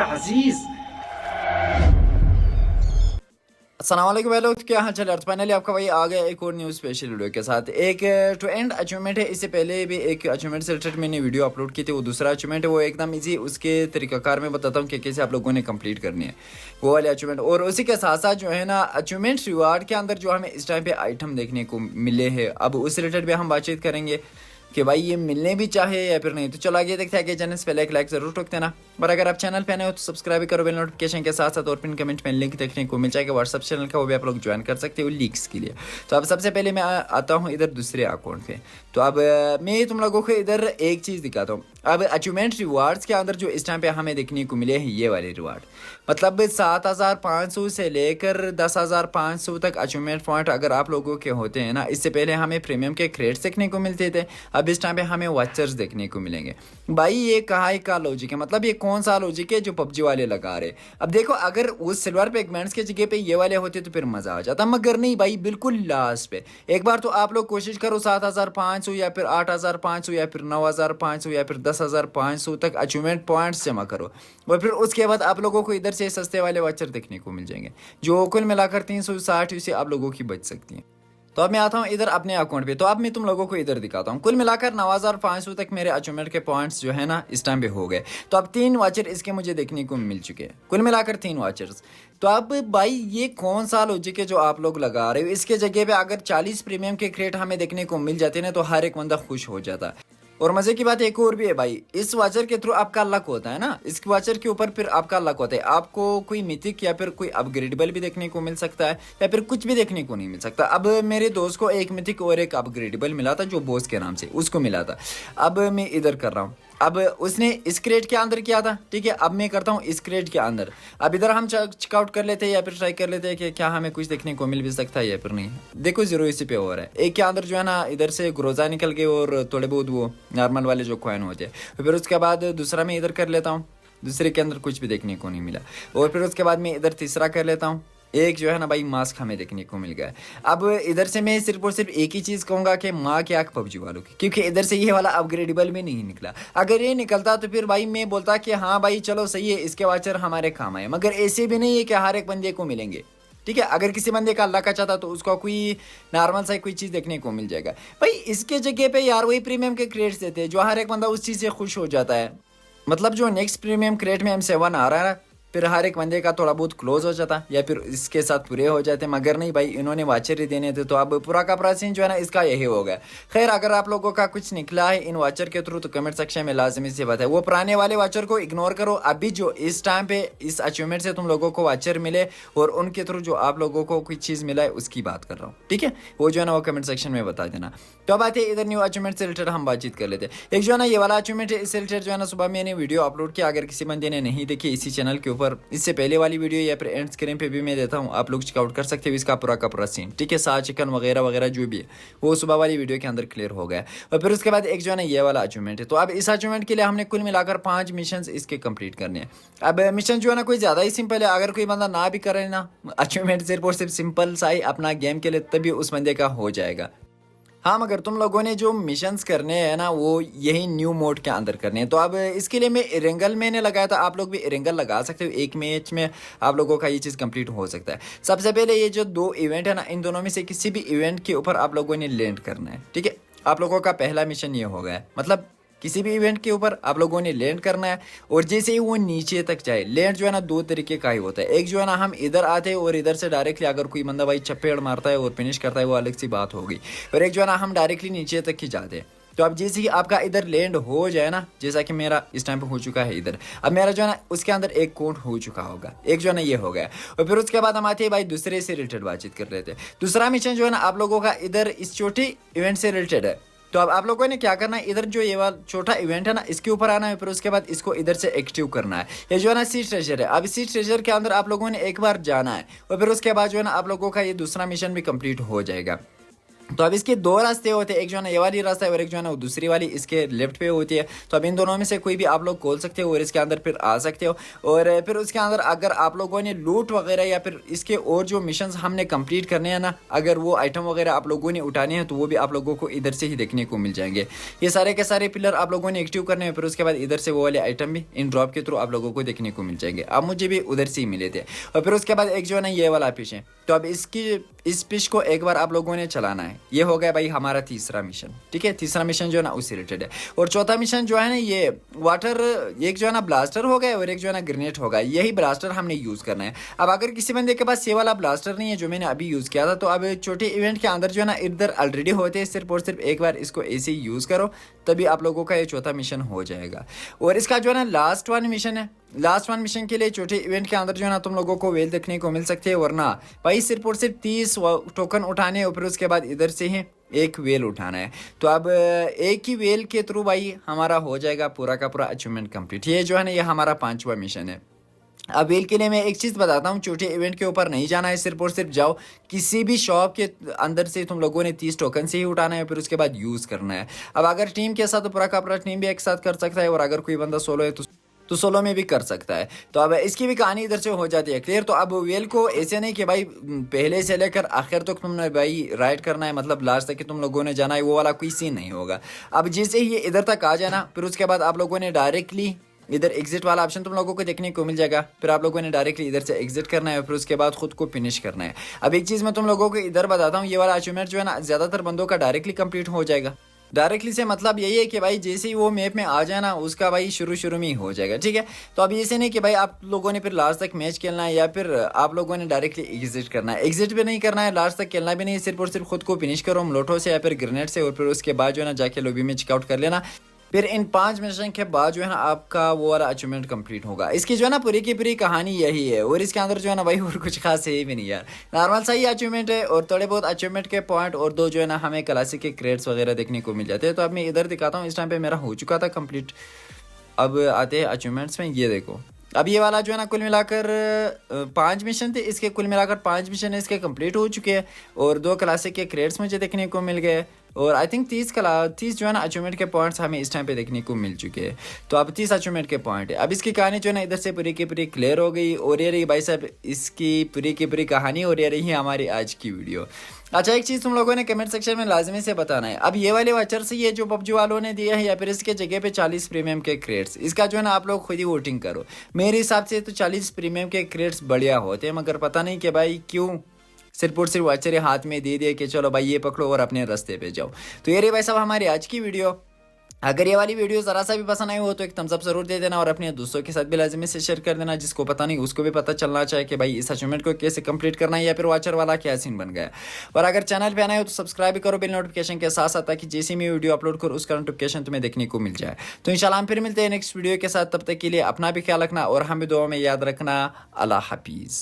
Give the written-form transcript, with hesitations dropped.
अजीज। अस्सलाम वालेकुम भाई लोग, क्या हाल चाल है। फाइनली आपका भाई आ गया एक और न्यू स्पेशल वीडियो के साथ। एक टू एंड अचीवमेंट है। इससे पहले भी एक अचीवमेंट से रिलेटेड मैंने वीडियो अपलोड की थी। वो दूसरा अचीवमेंट है, वो एकदम इजी, उसके तरीकाकार में बताता हूँ कि कैसे आप लोगों ने कंप्लीट करनी है वो वाले अचीवमेंट। और उसी के साथ साथ जो है ना, अचीवमेंट रिवार्ड के अंदर जो हमें इस टाइम पे आइटम देखने को मिले हैं, अब उस रिलेटेड भी हम बातचीत करेंगे कि भाई ये मिलने भी चाहे या फिर नहीं। तो चलो आगे देखते हैं। आगे चैनल पहले एक लाइक जरूर ठोक देना, और अगर आप चैनल पे नए हो तो सब्सक्राइब करो बेल नोटिफिकेशन के साथ साथ। और पिन कमेंट में लिंक देखने को मिल जाएगा व्हाट्सअप चैनल का, वो भी आप लोग ज्वाइन कर सकते हो लीक्स के लिए। तो अब सबसे पहले मैं आता हूँ इधर दूसरे अकाउंट पे। तो अब मैं तुम लोगों को इधर एक चीज़ दिखाता हूँ। अब अचीवमेंट रिवार्ड्स के अंदर जो इस टाइम पे हमें देखने को मिले हैं ये वाले रिवार्ड, मतलब 7,500 से लेकर 10,500 तक अचीवमेंट पॉइंट अगर आप लोगों के होते हैं ना। इससे पहले हमें प्रीमियम के क्रेड्स देखने को मिलते थे, अब इस टाइम पे हमें वाचर्स देखने को मिलेंगे। भाई ये कहाँ का लॉजिक है, मतलब ये कौन सा लॉजिक है जो पबजी वाले लगा रहे। अब देखो, अगर उस सिल्वर पेगमेंट्स के जगह पे ये वाले होते तो फिर मजा आ जाता, मगर नहीं भाई, बिल्कुल लास्ट पे। एक बार तो आप लोग कोशिश करो 7,500 या फिर 8,500 या फिर 9,500 या फिर 10,500 तक अचीवमेंट पॉइंट्स जमा करो, और फिर उसके बाद आप लोगों को इधर से सस्ते वाले वाचर देखने को मिल जाएंगे, जो कुल मिलाकर 360 से आप लोगों की बच सकती हैं। तो अब मैं आता हूँ इधर अपने अकाउंट पे। तो अब मैं तुम लोगों को इधर दिखाता हूँ। कुल मिलाकर 9,500 तक मेरे अचीवमेंट के पॉइंट्स जो है ना इस टाइम पे हो गए। तो अब 3 वाचर इसके मुझे देखने को मिल चुके हैं, कुल मिलाकर 3 वाचर्स। तो अब भाई ये कौन सा लॉजिक है जो आप लोग लगा रहे हो। इसके जगह पे अगर 40 प्रीमियम के क्रेट हमें देखने को मिल जाते ना, तो हर एक बंदा खुश हो जाता। और मजे की बात एक और भी है भाई, इस वाचर के थ्रू आपका लक होता है ना, इस वाचर के ऊपर फिर आपका लक होता है। आपको कोई मिथिक या फिर कोई अपग्रेडेबल भी देखने को मिल सकता है, या फिर कुछ भी देखने को नहीं मिल सकता। अब मेरे दोस्त को एक मिथिक और एक अपग्रेडेबल मिला था, जो बॉस के नाम से उसको मिला था। अब मैं इधर कर रहा हूँ, अब उसने इस क्रेट के अंदर किया था, ठीक है। अब मैं करता हूँ इस क्रेट के अंदर। अब इधर हम चेकआउट कर लेते हैं या फिर ट्राई कर लेते हैं कि क्या हमें कुछ देखने को मिल भी सकता है या फिर नहीं। देखो 0 इसी पे हो रहा है। एक के अंदर जो है ना, इधर से ग्रोजा निकल गए और थोड़े बहुत वो नॉर्मल वाले जो कॉइन होते हैं। फिर उसके बाद दूसरा मैं इधर कर लेता हूँ, दूसरे के अंदर कुछ भी देखने को नहीं मिला। और फिर उसके बाद मैं इधर तीसरा कर लेता हूँ, एक जो है ना भाई मास्क हमें देखने को मिल गया। अब इधर से मैं सिर्फ और सिर्फ एक ही चीज़ कहूँगा कि माँ की आँख पबजी वालों की, क्योंकि इधर से ये वाला अपग्रेडेबल भी नहीं निकला। अगर ये निकलता तो फिर भाई मैं बोलता कि हाँ भाई चलो सही है, इसके वाचर हमारे काम आए। मगर ऐसे भी नहीं है कि हर एक बंदे को मिलेंगे, ठीक है। अगर किसी बंदे का अल्लाह का चाहता तो उसको कोई नॉर्मल सा कोई चीज़ देखने को मिल जाएगा। भाई इसके जगह पे यार वही प्रीमियम के क्रेड्स देते हैं, जो हर एक बंदा उस चीज़ से खुश हो जाता है। मतलब जो नेक्स्ट प्रीमियम क्रेट में M7 आ रहा है ना, फिर हर एक बंदे का थोड़ा बहुत क्लोज हो जाता या फिर इसके साथ पूरे हो जाते। मगर नहीं भाई, इन्होंने वाचर ही देने थे, तो अब पूरा का पूरा सीन जो है ना इसका यही हो गया। खैर, अगर आप लोगों का कुछ निकला है इन वाचर के थ्रू तो कमेंट सेक्शन में लाजमी सी बात है, वो पुराने वाले वाचर को इग्नोर करो। अभी जो इस टाइम पे इस अचीवमेंट से तुम लोगों को वाचर मिले और उनके थ्रू जो आप लोगों को कोई चीज़ मिला है उसकी बात कर रहा हूँ, ठीक है। वो जो है ना वो कमेंट सेक्शन में बता देना। तो अब आते हैं इधर न्यू अचीवमेंट से रिलेटेड हम बातचीत कर लेते हैं। एक जो है ना ये वाला अचीवमेंट है, इससे रिलेटेड जो है ना सुबह मैंने वीडियो अपलोड किया। अगर किसी बंदे ने नहीं देखी इसी चैनल के ऊपर, इससे पहले वाली वीडियो या फिर एंड स्क्रीन पे भी मैं देता हूँ, आप लोग चेकआउट कर सकते हो इसका पूरा का पूरा सीन, ठीक है। सा चिकन वगैरह वगैरह जो भी है वो सुबह वाली वीडियो के अंदर क्लियर हो गया। और फिर उसके बाद एक जो है ना ये वाला अचीवमेंट है। तो अब इस अचीवमेंट के लिए हमने कुल मिलाकर 5 मिशन इसके कंप्लीट करने हैं। अब मिशन जो है ना कोई ज़्यादा ही सिंपल है, अगर कोई बंदा ना भी करे ना अचीवमेंट सिर्फ और सिर्फ सिंपल सा ही अपना गेम के लिए, तभी उस बंदे का हो जाएगा। हाँ, मगर तुम लोगों ने जो मिशंस करने हैं ना वो यही न्यू मोड के अंदर करने हैं। तो अब इसके लिए मैं इरेंगल मैंने लगाया था, आप लोग भी इरेंगल लगा सकते हो। एक मैच में आप लोगों का ये चीज़ कंप्लीट हो सकता है। सबसे पहले ये जो 2 इवेंट है ना, इन दोनों में से किसी भी इवेंट के ऊपर आप लोगों ने लैंड करना है, ठीक है। आप लोगों का पहला मिशन ये हो गया है, मतलब किसी भी इवेंट के ऊपर आप लोगों ने लैंड करना है। और जैसे ही वो नीचे तक जाए, लैंड जो है ना 2 तरीके का ही होता है। एक जो है ना हम इधर आते हैं और इधर से डायरेक्टली अगर कोई बंदा भाई चपेड़ मारता है और फिनिश करता है, वो अलग सी बात होगी। और एक जो है ना हम डायरेक्टली नीचे तक ही जाते हैं। तो अब जैसे ही आपका इधर लैंड हो जाए ना, जैसा कि मेरा इस टाइम पे हो चुका है इधर, अब मेरा जो है ना उसके अंदर एक काउंट हो चुका होगा, एक जो है ना ये हो गया। और फिर उसके बाद हम आते हैं भाई दूसरे से रिलेटेड बातचीत कर लेते हैं। दूसरा मिशन जो है ना आप लोगों का इधर इस छोटी इवेंट से रिलेटेड है। तो अब आप लोगों ने क्या करना है, इधर जो ये वाला छोटा इवेंट है ना इसके ऊपर आना है, फिर उसके बाद इसको इधर से एक्टिव करना है। ये जो है ना सी ट्रेजर है। अब इसी ट्रेजर के अंदर आप लोगों ने एक बार जाना है, और फिर उसके बाद जो है ना आप लोगों का ये दूसरा मिशन भी कंप्लीट हो जाएगा। तो अब इसके दो रास्ते होते हैं, एक जो है ना ये वाली रास्ता है और एक जो है ना वो दूसरी वाली इसके लेफ्ट पे होती है। तो अब इन दोनों में से कोई भी आप लोग खोल सकते हो और इसके अंदर फिर आ सकते हो। और फिर उसके अंदर अगर आप लोगों ने लूट वगैरह या फिर इसके और जो मिशंस हमने कंप्लीट करने हैं ना, अगर वो आइटम वगैरह आप लोगों ने उठाने हैं तो वो भी आप लोगों को इधर से ही देखने को मिल जाएंगे। ये सारे के सारे पिलर आप लोगों ने एक्टिव करने हैं, फिर उसके बाद इधर से वो वाले आइटम भी इन ड्रॉप के थ्रू आप लोगों को देखने को मिल जाएंगे। अब मुझे भी उधर से ही मिले थे। और फिर उसके बाद एक जो है ना ये वाला फिश है। तो अब इस फिश को एक बार आप लोगों ने चलाना है। ये हो गया भाई हमारा तीसरा मिशन, ठीक है। तीसरा मिशन जो है ना उससे रिलेटेड है। और चौथा मिशन जो है ना ये वाटर, एक जो है ना ब्लास्टर हो गया और एक जो है ना ग्रेनेड होगा। यही ब्लास्टर हमने यूज़ करना है। अब अगर किसी बंदे के पास ये वाला ब्लास्टर नहीं है जो मैंने अभी यूज़ किया था, तो अब छोटे इवेंट के अंदर जो है ना इधर ऑलरेडी होते हैं, सिर्फ और सिर्फ एक बार इसको ऐसे ही यूज़ करो, तभी आप लोगों का ये चौथा मिशन हो जाएगा। और इसका जो है ना लास्ट वन मिशन है। लास्ट वन मिशन के लिए छोटे इवेंट के अंदर जो है ना तुम लोगों को वेल देखने को मिल सकती है, वरना भाई सिर्फ और सिर्फ 30 टोकन उठाने और फिर उसके बाद इधर से ही एक वेल उठाना है। तो अब एक ही वेल के थ्रू भाई हमारा हो जाएगा पूरा का पूरा अचीवमेंट कंप्लीट। ये जो है ना ये हमारा 5वां मिशन है। अब वेल के लिए मैं एक चीज़ बताता हूँ, छोटे इवेंट के ऊपर नहीं जाना है, सिर्फ और सिर्फ जाओ किसी भी शॉप के अंदर से तुम लोगों ने 30 टोकन से ही उठाना है, फिर उसके बाद यूज़ करना है। अब अगर टीम के साथ तो पूरा का पूरा टीम भी एक साथ कर सकता है, और अगर कोई बंदा सोलो है तो सोलो में भी कर सकता है। तो अब इसकी भी कहानी इधर से हो जाती है क्लियर। तो अब वेल को ऐसे नहीं कि भाई पहले से लेकर आखिर तक तुमने भाई राइड करना है, मतलब लास्ट तक कि तुम लोगों ने जाना है, वो वाला कोई सीन नहीं होगा। अब जैसे ही ये इधर तक आ जाए ना, फिर उसके बाद आप लोगों ने डायरेक्टली इधर एग्जिट वाला ऑप्शन तुम लोगों को देखने को मिल जाएगा। फिर आप लोगों ने डायरेक्टली इधर से एग्जिट करना है, फिर उसके बाद खुद को फिनिश करना है। अब एक चीज़ मैं तुम लोगों को इधर बताता हूँ, ये वाला अचीवमेंट जो है ना ज़्यादातर बंदों का डायरेक्टली कंप्लीट हो जाएगा। डायरेक्टली से मतलब यही है कि भाई जैसे ही वो मैप में आ जाए ना, उसका भाई शुरू में ही हो जाएगा, ठीक है। तो अब ऐसे नहीं कि भाई आप लोगों ने फिर लास्ट तक मैच खेलना है या फिर आप लोगों ने डायरेक्टली एग्जिट करना है। एग्जिट भी नहीं करना है, लास्ट तक खेलना भी नहीं, सिर्फ और सिर्फ खुद को फिनिश करो लोटो से या फिर ग्रेनेड से, और फिर उसके बाद जो है ना जाके लॉबी में चेकआउट कर लेना। फिर इन 5 मिशन के बाद जो है ना आपका वो वाला अचीवमेंट कंप्लीट होगा। इसकी जो है ना पूरी की पूरी कहानी यही है, और इसके अंदर जो है ना भाई और कुछ खास है भी नहीं यार, नॉर्मल सा ही अचीवमेंट है। और थोड़े बहुत अचीवमेंट के पॉइंट और दो जो है ना हमें क्लासिक के क्रेड्स वगैरह देखने को मिल जाते हैं। तो अब मैं इधर दिखाता हूँ, इस टाइम पे मेरा हो चुका था कंप्लीट। अब आते हैं अचीवमेंट्स में, ये देखो अब ये वाला जो है ना कुल मिलाकर 5 मिशन थे, इसके कुल मिलाकर 5 मिशन इसके कंप्लीट हो चुके हैं, और 2 क्लासिक के क्रेड्स मुझे देखने को मिल गए, और आई थिंक 30 जो है ना अचीवमेंट के पॉइंट्स हमें इस टाइम पे देखने को मिल चुके हैं। तो अब 30 अचीवमेंट के पॉइंट है। अब इसकी कहानी जो है ना इधर से पूरी की पूरी क्लियर हो गई, और ये रही भाई साहब इसकी पूरी की पूरी कहानी, और ये रही हमारी आज की वीडियो। अच्छा एक चीज़ तुम लोगों ने कमेंट सेक्शन में लाजमी से बताना है, अब ये वाले वाचर से ये जो पबजी वालों ने दिया है या फिर इसके जगह पे 40 प्रीमियम के क्रेड्स, इसका जो है ना आप लोग खुद ही वोटिंग करो। मेरे हिसाब से तो 40 प्रीमियम के क्रेड्स बढ़िया होते हैं, मगर पता नहीं कि भाई क्यों सिर्फ और सिर्फ वाचर हाथ में दे दिए कि चलो भाई ये पकड़ो और अपने रास्ते पे जाओ। तो ये रही भाई साहब हमारी आज की वीडियो। अगर ये वाली वीडियो ज़रा सा भी पसंद आई हो तो एक थम्स अप जरूर दे देना, और अपने दोस्तों के साथ भी लाजमी से शेयर कर देना, जिसको पता नहीं उसको भी पता चलना चाहिए कि भाई इस अचीवमेंट को कैसे कंप्लीट करना है या फिर वाचर वाला क्या सीन बन गया। और अगर चैनल पे आना हो तो सब्सक्राइब भी करो बिल नोटिफिकेशन के साथ साथ, ताकि जैसे मैं वीडियो अपलोड करूँ उसका नोटिफिकेशन तुम्हें देखने को मिल जाए। तो इंशाल्लाह हम फिर मिलते हैं नेक्स्ट वीडियो के साथ, तब तक के लिए अपना भी ख्याल रखना और हमें दुआ में याद रखना। अल्लाह हाफिज़।